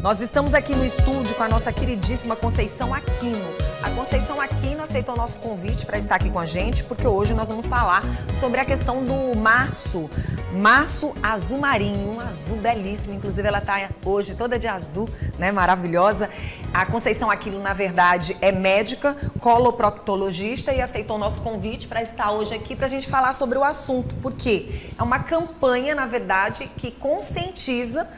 Nós estamos aqui no estúdio com a nossa queridíssima Conceição Aquino. A Conceição Aquino aceitou o nosso convite para estar aqui com a gente, porque hoje nós vamos falar sobre a questão do março azul marinho, um azul belíssimo. Inclusive ela está hoje toda de azul, né? Maravilhosa. A Conceição Aquino, na verdade, é médica, coloproctologista e aceitou o nosso convite para estar hoje aqui para a gente falar sobre o assunto. Por quê? É uma campanha, na verdade, que conscientiza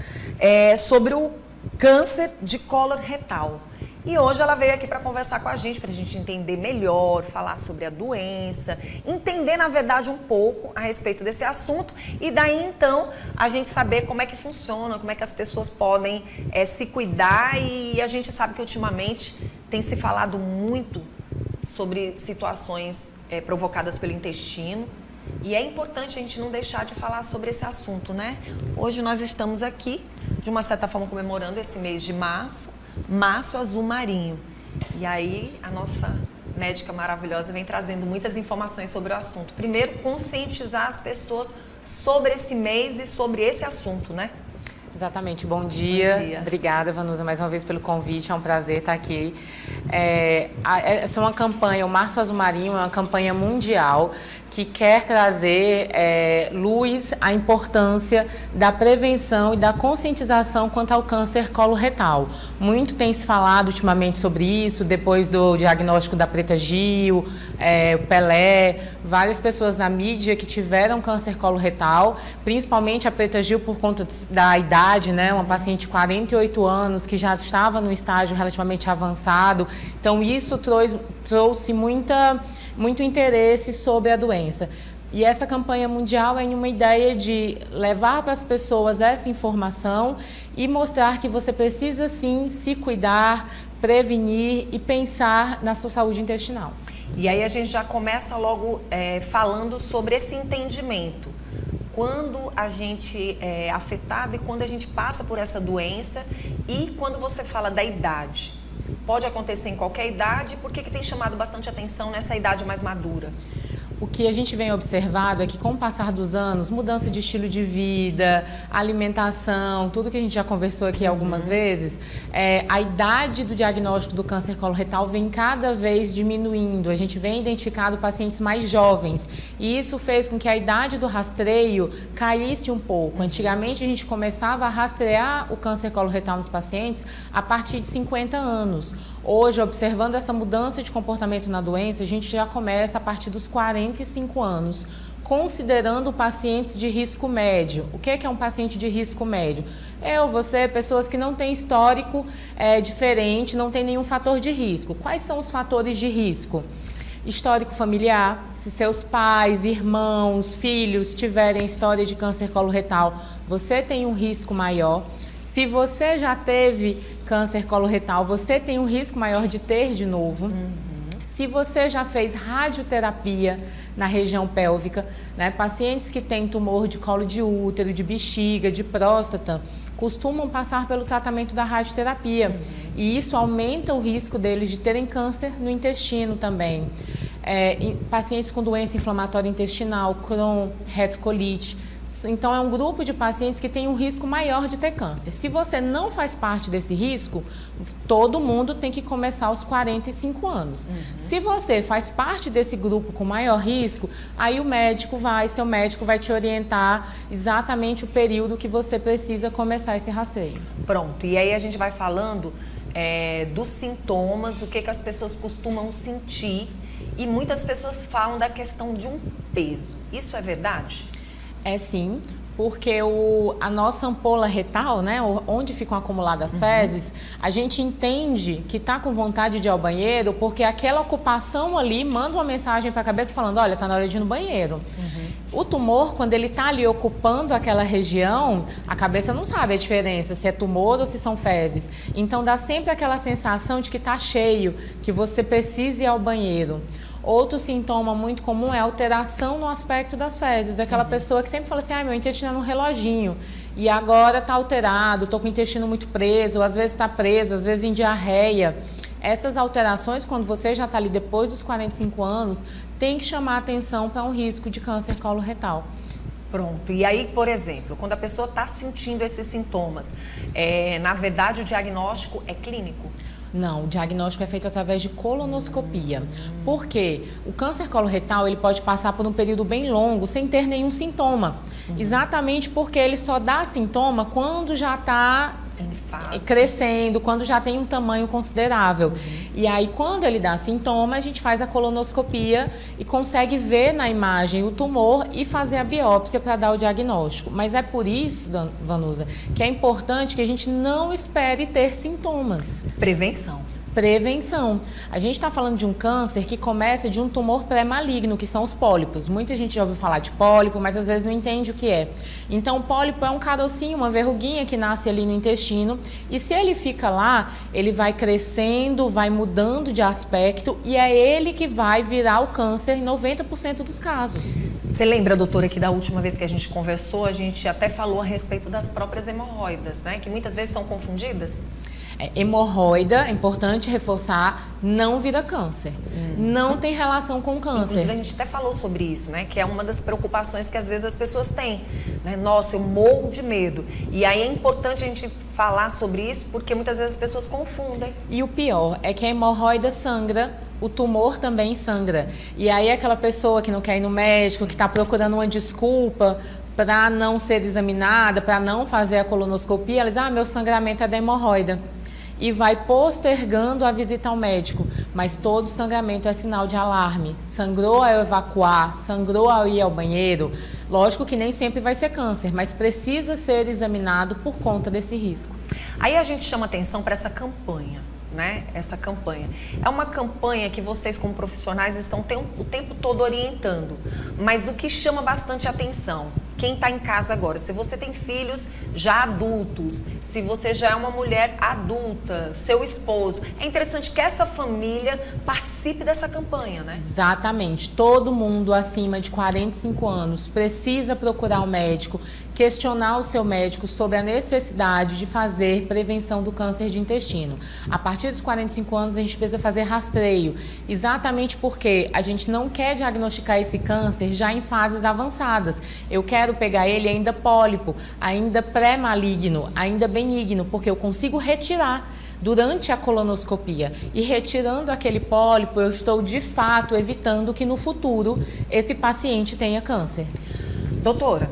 sobre o câncer de colo retal. E hoje ela veio aqui para conversar com a gente entender melhor, falar sobre a doença, entender, na verdade, um pouco a respeito desse assunto e daí, então, a gente saber como é que funciona, como é que as pessoas podem se cuidar. E a gente sabe que, ultimamente, tem se falado muito sobre situações provocadas pelo intestino. E é importante a gente não deixar de falar sobre esse assunto, né? Hoje nós estamos aqui, de uma certa forma, comemorando esse mês de março azul marinho. E aí a nossa médica maravilhosa vem trazendo muitas informações sobre o assunto. Primeiro, conscientizar as pessoas sobre esse mês e sobre esse assunto, né? Exatamente. Bom dia. Bom dia. Obrigada, Vanusa, mais uma vez pelo convite. É um prazer estar aqui. Essa é uma campanha, o Março Azul Marinho é uma campanha mundial que quer trazer luz à importância da prevenção e da conscientização quanto ao câncer coloretal. Muito tem se falado ultimamente sobre isso, depois do diagnóstico da Preta Gil, o Pelé, várias pessoas na mídia que tiveram câncer coloretal, principalmente a Preta Gil por conta da idade, né? Uma paciente de 48 anos que já estava no estágio relativamente avançado. Então isso trouxe muito interesse sobre a doença. E essa campanha mundial é uma ideia de levar para as pessoas essa informação e mostrar que você precisa sim se cuidar, prevenir e pensar na sua saúde intestinal. E aí a gente já começa logo falando sobre esse entendimento. Quando a gente é afetado e quando a gente passa por essa doença e quando você fala da idade. Pode acontecer em qualquer idade, por que tem chamado bastante atenção nessa idade mais madura? O que a gente vem observado é que, com o passar dos anos, mudança de estilo de vida, alimentação, tudo que a gente já conversou aqui algumas vezes, a idade do diagnóstico do câncer coloretal vem cada vez diminuindo. A gente vem identificando pacientes mais jovens e isso fez com que a idade do rastreio caísse um pouco. Antigamente, a gente começava a rastrear o câncer coloretal nos pacientes a partir de 50 anos. Hoje, observando essa mudança de comportamento na doença, a gente já começa a partir dos 45 anos, considerando pacientes de risco médio. O que é um paciente de risco médio? Você, pessoas que não têm histórico diferente, não tem nenhum fator de risco. Quais são os fatores de risco? Histórico familiar, se seus pais, irmãos, filhos tiverem história de câncer coloretal, você tem um risco maior. Se você já teve câncer coloretal, você tem um risco maior de ter de novo. Se você já fez radioterapia na região pélvica, né? Pacientes que têm tumor de colo de útero, de bexiga, de próstata, costumam passar pelo tratamento da radioterapia. E isso aumenta o risco deles de terem câncer no intestino também. Pacientes com doença inflamatória intestinal, Crohn, retocolite. Então, é um grupo de pacientes que tem um risco maior de ter câncer. Se você não faz parte desse risco, todo mundo tem que começar aos 45 anos. Se você faz parte desse grupo com maior risco, aí seu médico vai te orientar exatamente o período que você precisa começar esse rastreio. Pronto, e aí a gente vai falando dos sintomas, o que as pessoas costumam sentir. E muitas pessoas falam da questão de um peso. Isso é verdade? É sim, porque a nossa ampola retal, né, onde ficam acumuladas as fezes, a gente entende que está com vontade de ir ao banheiro porque aquela ocupação ali manda uma mensagem para a cabeça falando, olha, está na hora de ir no banheiro. O tumor, quando ele está ali ocupando aquela região, a cabeça não sabe a diferença se é tumor ou se são fezes. Então dá sempre aquela sensação de que está cheio, que você precisa ir ao banheiro. Outro sintoma muito comum é a alteração no aspecto das fezes. Aquela pessoa que sempre fala assim, meu intestino é no reloginho e agora está alterado, estou com o intestino muito preso, às vezes está preso, às vezes vem diarreia. Essas alterações, quando você já está ali depois dos 45 anos, tem que chamar atenção para um risco de câncer coloretal. Pronto. E aí, por exemplo, quando a pessoa está sentindo esses sintomas, na verdade o diagnóstico é clínico? Não, o diagnóstico é feito através de colonoscopia. Por quê? O câncer coloretal ele pode passar por um período bem longo sem ter nenhum sintoma. Exatamente porque ele só dá sintoma quando já está crescendo, quando já tem um tamanho considerável. E aí, quando ele dá sintoma, a gente faz a colonoscopia e consegue ver na imagem o tumor e fazer a biópsia para dar o diagnóstico. Mas é por isso, Vanusa, que é importante que a gente não espere ter sintomas. Prevenção. Prevenção. A gente está falando de um câncer que começa de um tumor pré-maligno, que são os pólipos. Muita gente já ouviu falar de pólipo, mas às vezes não entende o que é. Então, o pólipo é um carocinho, uma verruguinha que nasce ali no intestino. E se ele fica lá, ele vai crescendo, vai mudando de aspecto e é ele que vai virar o câncer em 90% dos casos. Você lembra, doutora, que da última vez que a gente conversou, a gente até falou a respeito das próprias hemorroidas, né? Que muitas vezes são confundidas? Hemorroida, é importante reforçar, não vira câncer. Não tem relação com câncer. Inclusive, a gente até falou sobre isso, né? Que é uma das preocupações que às vezes as pessoas têm. Né? Nossa, eu morro de medo. E aí é importante a gente falar sobre isso porque muitas vezes as pessoas confundem. E o pior é que a hemorroida sangra, o tumor também sangra. E aí aquela pessoa que não quer ir no médico, que está procurando uma desculpa para não ser examinada, para não fazer a colonoscopia, ela diz, meu sangramento é da hemorroida. E vai postergando a visita ao médico. Mas todo sangramento é sinal de alarme. Sangrou ao evacuar, sangrou ao ir ao banheiro. Lógico que nem sempre vai ser câncer, mas precisa ser examinado por conta desse risco. Aí a gente chama atenção para essa campanha, né? Essa campanha. É uma campanha que vocês, como profissionais, estão o tempo todo orientando. Mas o que chama bastante atenção, quem está em casa agora, se você tem filhos já adultos, se você já é uma mulher adulta, seu esposo, é interessante que essa família participe dessa campanha, né? Exatamente. Todo mundo acima de 45 anos precisa procurar o médico, questionar o seu médico sobre a necessidade de fazer prevenção do câncer de intestino. A partir dos 45 anos, a gente precisa fazer rastreio, exatamente porque a gente não quer diagnosticar esse câncer já em fases avançadas. Eu quero pegar ele ainda pólipo, ainda pré-maligno, ainda benigno, porque eu consigo retirar durante a colonoscopia. E retirando aquele pólipo, eu estou de fato evitando que no futuro esse paciente tenha câncer. Doutora,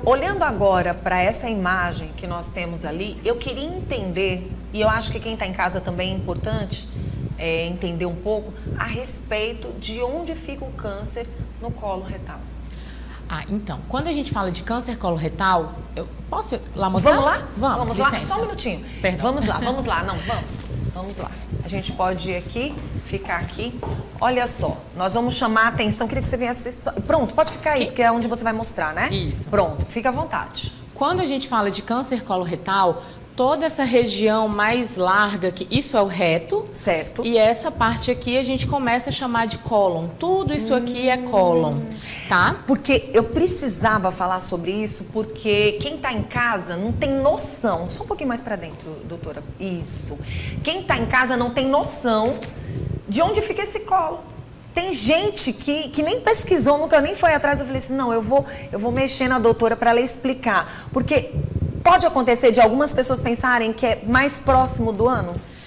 olhando agora para essa imagem que nós temos ali, eu queria entender, e eu acho que quem está em casa também é importante entender um pouco a respeito de onde fica o câncer no colo retal. Então, quando a gente fala de câncer coloretal, eu posso lá mostrar? Vamos lá? Vamos lá, só um minutinho. Perdão. Vamos lá, não, vamos lá. A gente pode ir aqui, ficar aqui. Olha só, nós vamos chamar a atenção, queria que você viesse... Pronto, pode ficar aí, porque é onde você vai mostrar, né? Isso. Pronto, fica à vontade. Quando a gente fala de câncer coloretal, toda essa região mais larga, que isso é o reto. Certo. E essa parte aqui a gente começa a chamar de cólon. Tudo isso aqui é cólon, tá? Porque eu precisava falar sobre isso, porque quem tá em casa não tem noção. Só um pouquinho mais para dentro, doutora. Isso. Quem tá em casa não tem noção de onde fica esse cólon. Tem gente que nem pesquisou, nunca nem foi atrás. Eu falei assim, não, eu vou mexer na doutora para ela explicar. Porque pode acontecer de algumas pessoas pensarem que é mais próximo do ânus?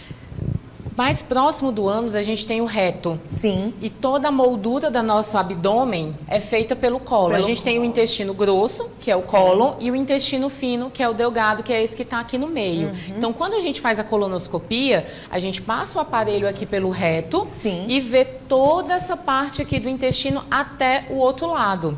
Mais próximo do ânus a gente tem o reto. Sim. E toda a moldura do nosso abdômen é feita pelo cólon. A gente tem o intestino grosso, que é o cólon, e o intestino fino, que é o delgado, que é esse que está aqui no meio. Então, quando a gente faz a colonoscopia, a gente passa o aparelho aqui pelo reto. Sim. E vê toda essa parte aqui do intestino até o outro lado.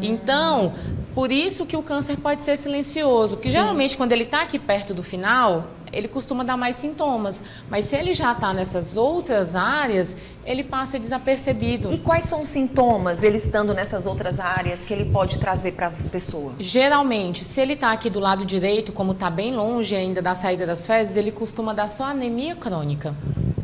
Então, por isso que o câncer pode ser silencioso, porque geralmente quando ele está aqui perto do final, ele costuma dar mais sintomas. Mas se ele já está nessas outras áreas, ele passa desapercebido. E quais são os sintomas, ele estando nessas outras áreas, que ele pode trazer para a pessoa? Geralmente, se ele está aqui do lado direito, como está bem longe ainda da saída das fezes, ele costuma dar só anemia crônica.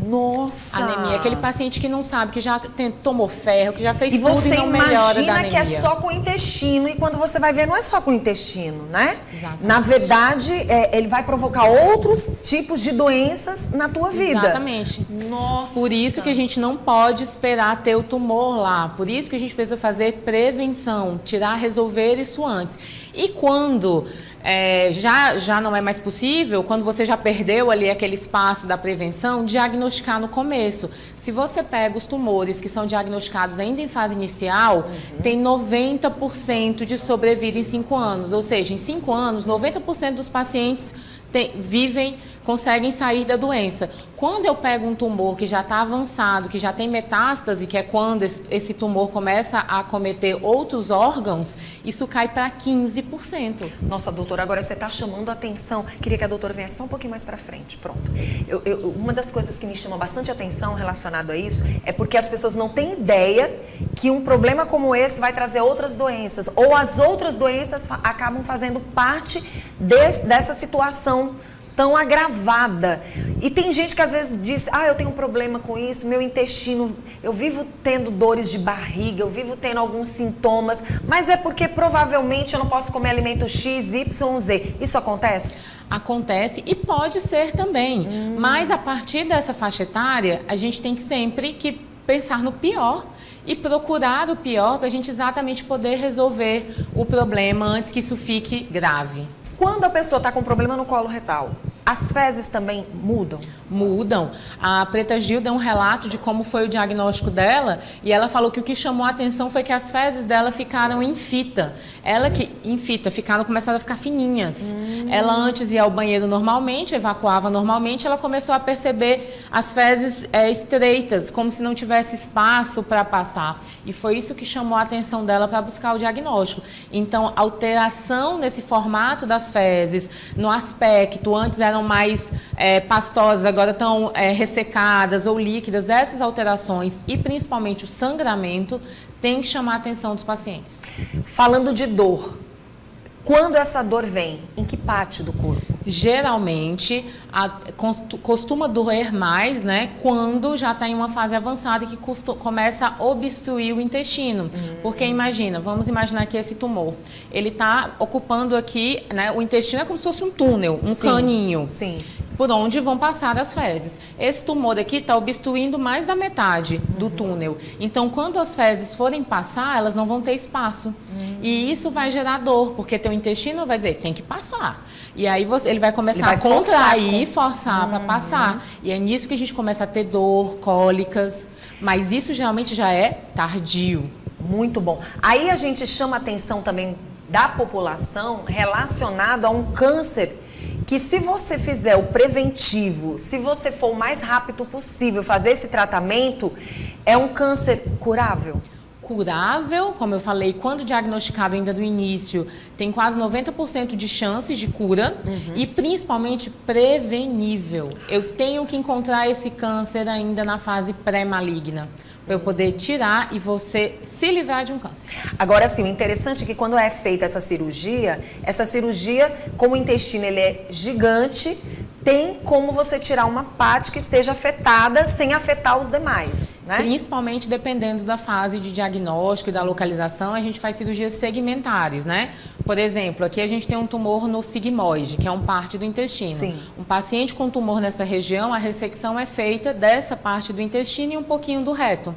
Nossa! Anemia, aquele paciente que não sabe, que já tomou ferro, que já fez tudo você e não melhora da anemia. Que é só com o intestino, e quando você vai ver, não é só com o intestino, né? Exatamente. Na verdade, ele vai provocar outros tipos de doenças na tua vida. Exatamente. Nossa! Por isso que a gente não pode esperar ter o tumor lá. Por isso que a gente precisa fazer prevenção, resolver isso antes. E quando já não é mais possível, quando você já perdeu ali aquele espaço da prevenção, diagnosticar no começo. Se você pega os tumores que são diagnosticados ainda em fase inicial, tem 90% de sobrevida em 5 anos. Ou seja, em 5 anos, 90% dos pacientes conseguem sair da doença. Quando eu pego um tumor que já está avançado, que já tem metástase, que é quando esse tumor começa a acometer outros órgãos, isso cai para 15%. Nossa, doutora, agora você está chamando a atenção. Queria que a doutora venha só um pouquinho mais para frente. Pronto. Uma das coisas que me chama bastante atenção relacionado a isso é porque as pessoas não têm ideia que um problema como esse vai trazer outras doenças. Ou as outras doenças acabam fazendo parte dessa situação tão agravada. E tem gente que às vezes diz, eu tenho um problema com isso, meu intestino, eu vivo tendo dores de barriga, eu vivo tendo alguns sintomas, mas é porque provavelmente eu não posso comer alimento X, Y, Z. Isso acontece? Acontece e pode ser também. Mas a partir dessa faixa etária, a gente tem que sempre pensar no pior e procurar o pior para a gente exatamente poder resolver o problema antes que isso fique grave. Quando a pessoa está com problema no colo retal, as fezes também mudam? Mudam. A Preta Gil deu um relato de como foi o diagnóstico dela e ela falou que o que chamou a atenção foi que as fezes dela ficaram em fita. Começaram a ficar fininhas. Ela antes ia ao banheiro normalmente, evacuava normalmente, ela começou a perceber as fezes estreitas, como se não tivesse espaço para passar. E foi isso que chamou a atenção dela para buscar o diagnóstico. Então, alteração nesse formato das fezes, no aspecto, antes eram mais pastosas, agora estão ressecadas ou líquidas, essas alterações e principalmente o sangramento tem que chamar a atenção dos pacientes. Falando de dor, quando essa dor vem, em que parte do corpo? Geralmente, costuma doer mais, né, quando já está em uma fase avançada e que começa a obstruir o intestino. Porque vamos imaginar que esse tumor, ele está ocupando aqui, né, o intestino é como se fosse um túnel, um caninho. Sim. Por onde vão passar as fezes. Esse tumor aqui está obstruindo mais da metade do túnel. Então, quando as fezes forem passar, elas não vão ter espaço. E isso vai gerar dor, porque teu intestino vai dizer, tem que passar. E aí ele vai começar a contrair, forçar para passar. E é nisso que a gente começa a ter dor, cólicas. Mas isso geralmente já é tardio. Muito bom. Aí a gente chama a atenção também da população relacionado a um câncer que, se você fizer o preventivo, se você for o mais rápido possível fazer esse tratamento, é um câncer curável? Curável, como eu falei, quando diagnosticado ainda do início, tem quase 90% de chances de cura e principalmente prevenível. Eu tenho que encontrar esse câncer ainda na fase pré-maligna, para eu poder tirar e você se livrar de um câncer. Agora, sim, o interessante é que quando é feita essa cirurgia, como o intestino ele é gigante, tem como você tirar uma parte que esteja afetada sem afetar os demais, né? Principalmente dependendo da fase de diagnóstico e da localização, a gente faz cirurgias segmentares, né? Por exemplo, aqui a gente tem um tumor no sigmoide, que é uma parte do intestino. Sim. Um paciente com tumor nessa região, a ressecção é feita dessa parte do intestino e um pouquinho do reto.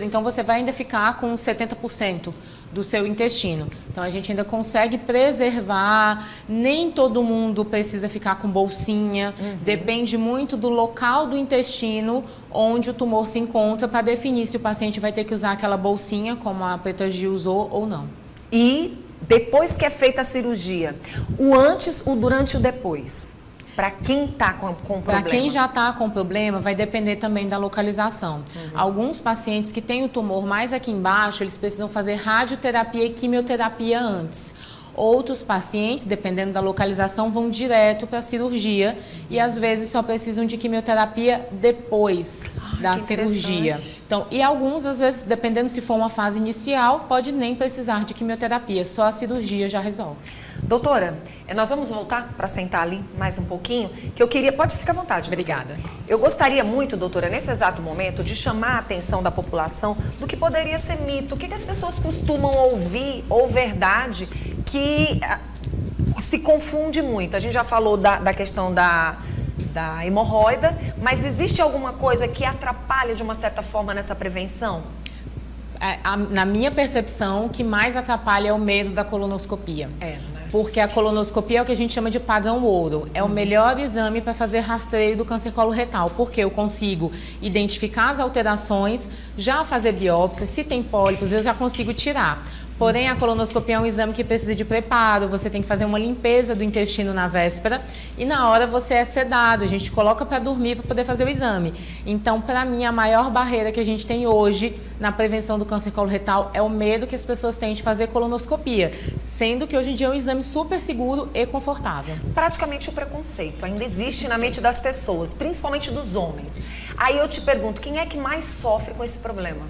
Então você vai ainda ficar com 70% do seu intestino. Então a gente ainda consegue preservar, nem todo mundo precisa ficar com bolsinha, depende muito do local do intestino onde o tumor se encontra para definir se o paciente vai ter que usar aquela bolsinha, como a Preta Gil usou, ou não. E depois que é feita a cirurgia, o antes, o durante e o depois? Para quem está com problema? Para quem já está com problema, vai depender também da localização. Alguns pacientes que têm o tumor mais aqui embaixo, eles precisam fazer radioterapia e quimioterapia antes. Outros pacientes, dependendo da localização, vão direto para a cirurgia e às vezes só precisam de quimioterapia depois da cirurgia. Então, e alguns, às vezes, dependendo se for uma fase inicial, pode nem precisar de quimioterapia, só a cirurgia já resolve. Doutora, nós vamos voltar para sentar ali mais um pouquinho, que eu queria... Pode ficar à vontade, doutora. Obrigada. Eu gostaria muito, doutora, nesse exato momento, de chamar a atenção da população do que poderia ser mito. O que as pessoas costumam ouvir ou verdade que se confunde muito. A gente já falou da questão da hemorroida, mas existe alguma coisa que atrapalha de uma certa forma nessa prevenção? Na minha percepção, o que mais atrapalha é o medo da colonoscopia. Né? Porque a colonoscopia é o que a gente chama de padrão ouro. É o melhor exame para fazer rastreio do câncer coloretal, porque eu consigo identificar as alterações, já fazer biópsia, se tem pólipos, eu já consigo tirar. Porém, a colonoscopia é um exame que precisa de preparo, você tem que fazer uma limpeza do intestino na véspera e na hora você é sedado, a gente coloca para dormir para poder fazer o exame. Então, para mim, a maior barreira que a gente tem hoje na prevenção do câncer coloretal é o medo que as pessoas têm de fazer colonoscopia, sendo que hoje em dia é um exame super seguro e confortável. Praticamente o preconceito ainda existe na mente das pessoas, principalmente dos homens. Aí eu te pergunto, quem é que mais sofre com esse problema?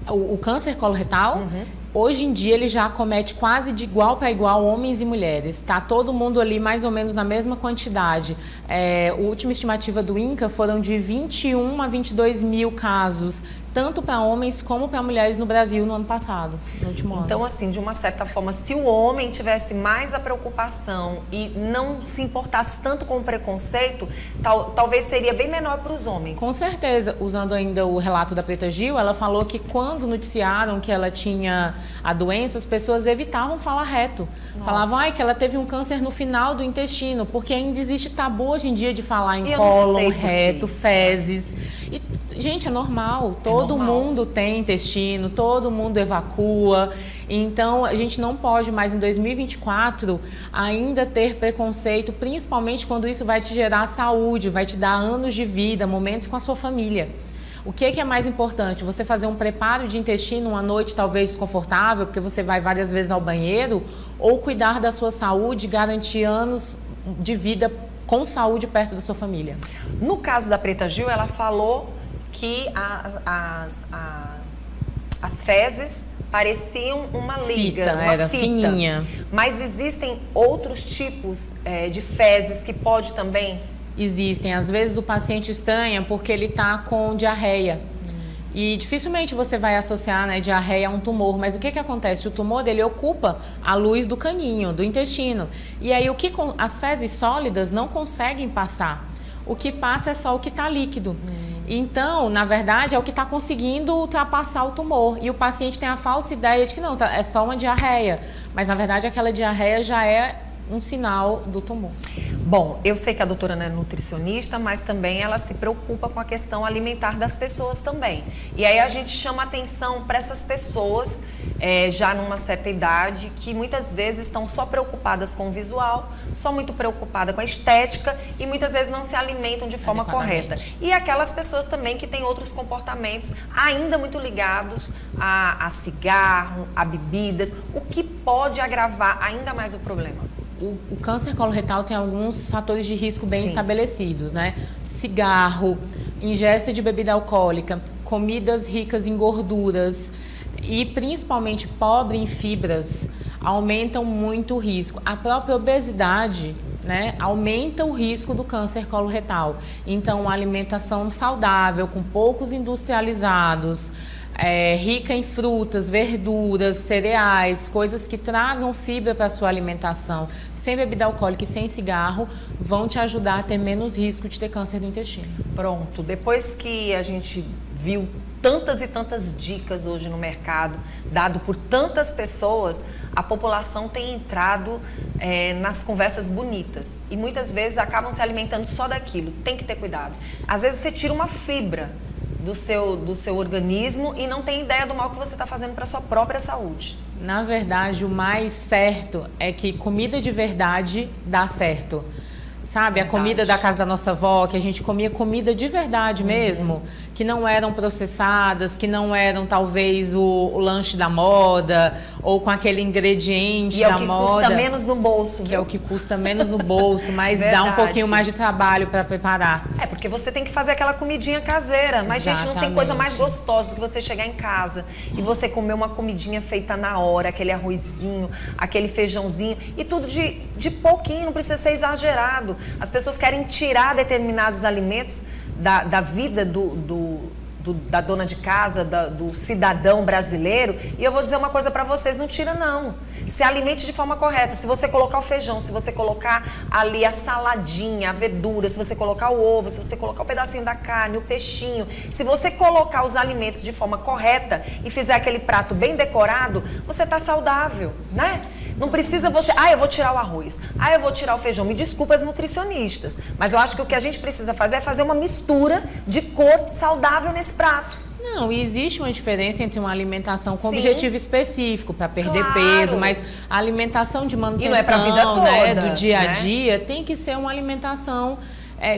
O câncer coloretal? Hoje em dia ele já acomete quase de igual para igual homens e mulheres. Está todo mundo ali mais ou menos na mesma quantidade. A última estimativa do INCA foram de 21 a 22 mil casos, tanto para homens como para mulheres no Brasil no ano passado, no último ano. Então, assim, de uma certa forma, se o homem tivesse mais a preocupação e não se importasse tanto com o preconceito, talvez seria bem menor para os homens. Com certeza. Usando ainda o relato da Preta Gil, ela falou que quando noticiaram que ela tinha a doença, as pessoas evitavam falar reto. Nossa. Falavam que ela teve um câncer no final do intestino, porque ainda existe tabu hoje em dia de falar em cólon, reto, fezes. E, gente, é normal. Todo mundo tem intestino, todo mundo evacua. Então, a gente não pode mais, em 2024, ainda ter preconceito, principalmente quando isso vai te gerar saúde, vai te dar anos de vida, momentos com a sua família. O que é mais importante? Você fazer um preparo de intestino uma noite talvez desconfortável, porque você vai várias vezes ao banheiro, ou cuidar da sua saúde, garantir anos de vida com saúde perto da sua família? No caso da Preta Gil, ela falou que as fezes pareciam uma liga, uma era fita. Fininha. Mas existem outros tipos de fezes que pode também... Existem. Às vezes o paciente estranha porque ele está com diarreia. E dificilmente você vai associar, né, diarreia a um tumor. Mas o que acontece? O tumor dele ocupa a luz do caninho, do intestino. E aí as fezes sólidas não conseguem passar. O que passa é só o que está líquido. Então, na verdade, é o que está conseguindo ultrapassar o tumor. E o paciente tem a falsa ideia de que não, é só uma diarreia. Mas, na verdade, aquela diarreia já é um sinal do tumor. Bom, eu sei que a doutora não é nutricionista, mas também ela se preocupa com a questão alimentar das pessoas também. E aí a gente chama atenção para essas pessoas já numa certa idade que muitas vezes estão só preocupadas com o visual, só muito preocupada com a estética e muitas vezes não se alimentam de forma correta. E aquelas pessoas também que têm outros comportamentos ainda muito ligados a cigarro, a bebidas, o que pode agravar ainda mais o problema. O câncer coloretal tem alguns fatores de risco bem estabelecidos, né? Cigarro, ingesta de bebida alcoólica, comidas ricas em gorduras e principalmente pobre em fibras aumentam muito o risco. A própria obesidade, né, aumenta o risco do câncer coloretal. Então, uma alimentação saudável, com poucos industrializados, rica em frutas, verduras, cereais, coisas que tragam fibra para a sua alimentação, sem bebida alcoólica e sem cigarro, vão te ajudar a ter menos risco de ter câncer do intestino. Pronto, depois que a gente viu tantas e tantas dicas hoje no mercado, dado por tantas pessoas, a população tem entrado nas conversas bonitas e muitas vezes acabam se alimentando só daquilo. Tem que ter cuidado. Às vezes você tira uma fibra do seu organismo e não tem ideia do mal que você está fazendo para a sua própria saúde. Na verdade, o mais certo é que comida de verdade dá certo. Sabe, verdade. A comida da casa da nossa avó, que a gente comia comida de verdade mesmo, que não eram processadas, que não eram talvez o lanche da moda, ou com aquele ingrediente da moda. E é o que custa menos no bolso. Que é o que custa menos no bolso, mas dá um pouquinho mais de trabalho para preparar. porque você tem que fazer aquela comidinha caseira. Mas, gente, não tem coisa mais gostosa do que você chegar em casa e você comer uma comidinha feita na hora, aquele arrozinho, aquele feijãozinho, e tudo de pouquinho, não precisa ser exagerado. As pessoas querem tirar determinados alimentos da vida da dona de casa, do cidadão brasileiro. E eu vou dizer uma coisa para vocês, não tira não. Se alimente de forma correta. Se você colocar o feijão, se você colocar ali a saladinha, a verdura, se você colocar o ovo, se você colocar o pedacinho da carne, o peixinho, se você colocar os alimentos de forma correta e fizer aquele prato bem decorado, você tá saudável, né? Não precisa você, eu vou tirar o arroz, eu vou tirar o feijão. Me desculpa as nutricionistas, mas eu acho que o que a gente precisa fazer é fazer uma mistura de cor saudável nesse prato. Não, e existe uma diferença entre uma alimentação com objetivo específico para perder Claro. peso, mas a alimentação de manutenção, E não é pra vida toda, né, do dia a né? dia tem que ser uma alimentação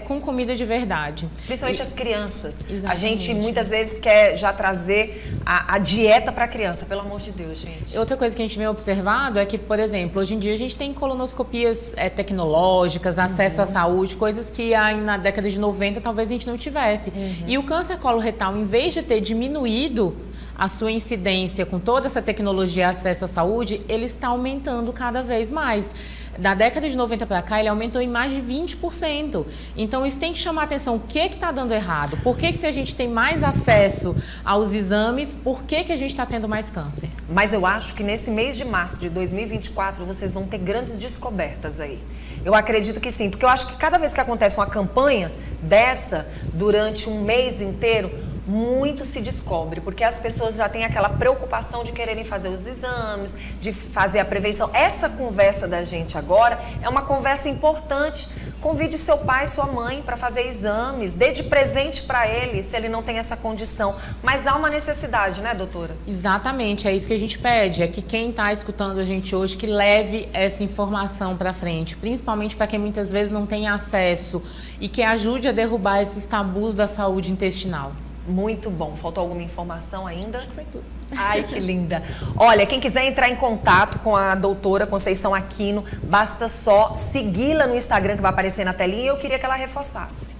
com comida de verdade. Principalmente as crianças. Exatamente. A gente muitas vezes quer já trazer a dieta para a criança, pelo amor de Deus, gente. Outra coisa que a gente vem observado é que, por exemplo, hoje em dia a gente tem colonoscopias tecnológicas, acesso à saúde, coisas que na década de 90 talvez a gente não tivesse. E o câncer coloretal, em vez de ter diminuído a sua incidência com toda essa tecnologia e acesso à saúde, ele está aumentando cada vez mais. Da década de 90 para cá, ele aumentou em mais de 20%. Então, isso tem que chamar a atenção. O que está dando errado? Por que se a gente tem mais acesso aos exames, por que a gente está tendo mais câncer? Mas eu acho que nesse mês de março de 2024, vocês vão ter grandes descobertas aí. Eu acredito que sim, porque eu acho que cada vez que acontece uma campanha dessa, durante um mês inteiro, muito se descobre, porque as pessoas já têm aquela preocupação de quererem fazer os exames, de fazer a prevenção. Essa conversa da gente agora é uma conversa importante. Convide seu pai, sua mãe para fazer exames, dê de presente para ele, se ele não tem essa condição. Mas há uma necessidade, né, doutora? Exatamente, é isso que a gente pede, é que quem está escutando a gente hoje, que leve essa informação para frente, principalmente para quem muitas vezes não tem acesso e que ajude a derrubar esses tabus da saúde intestinal. Muito bom. Faltou alguma informação ainda? Acho que foi tudo. Ai, que linda. Olha, quem quiser entrar em contato com a doutora Conceição Aquino, basta só segui-la no Instagram que vai aparecer na telinha, e eu queria que ela reforçasse.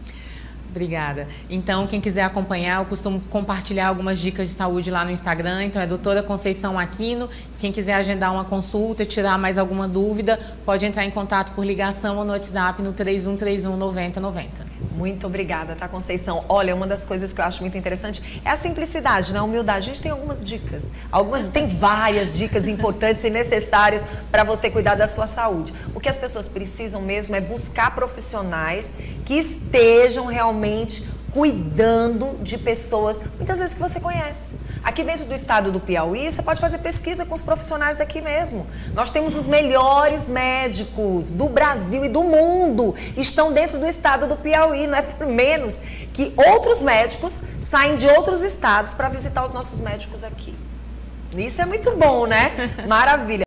Obrigada. Então, quem quiser acompanhar, eu costumo compartilhar algumas dicas de saúde lá no Instagram. Então, é doutora Conceição Aquino. Quem quiser agendar uma consulta, tirar mais alguma dúvida, pode entrar em contato por ligação ou no WhatsApp no 3131 9090. Muito obrigada, tá, Conceição? Olha, uma das coisas que eu acho muito interessante é a simplicidade, né? A humildade. A gente tem algumas dicas. Tem várias dicas importantes e necessárias para você cuidar da sua saúde. O que as pessoas precisam mesmo é buscar profissionais que estejam realmente cuidando de pessoas, muitas vezes que você conhece. Aqui dentro do estado do Piauí, você pode fazer pesquisa com os profissionais daqui mesmo. Nós temos os melhores médicos do Brasil e do mundo. Estão dentro do estado do Piauí, não é por menos que outros médicos saem de outros estados para visitar os nossos médicos aqui. Isso é muito bom, né? Maravilha.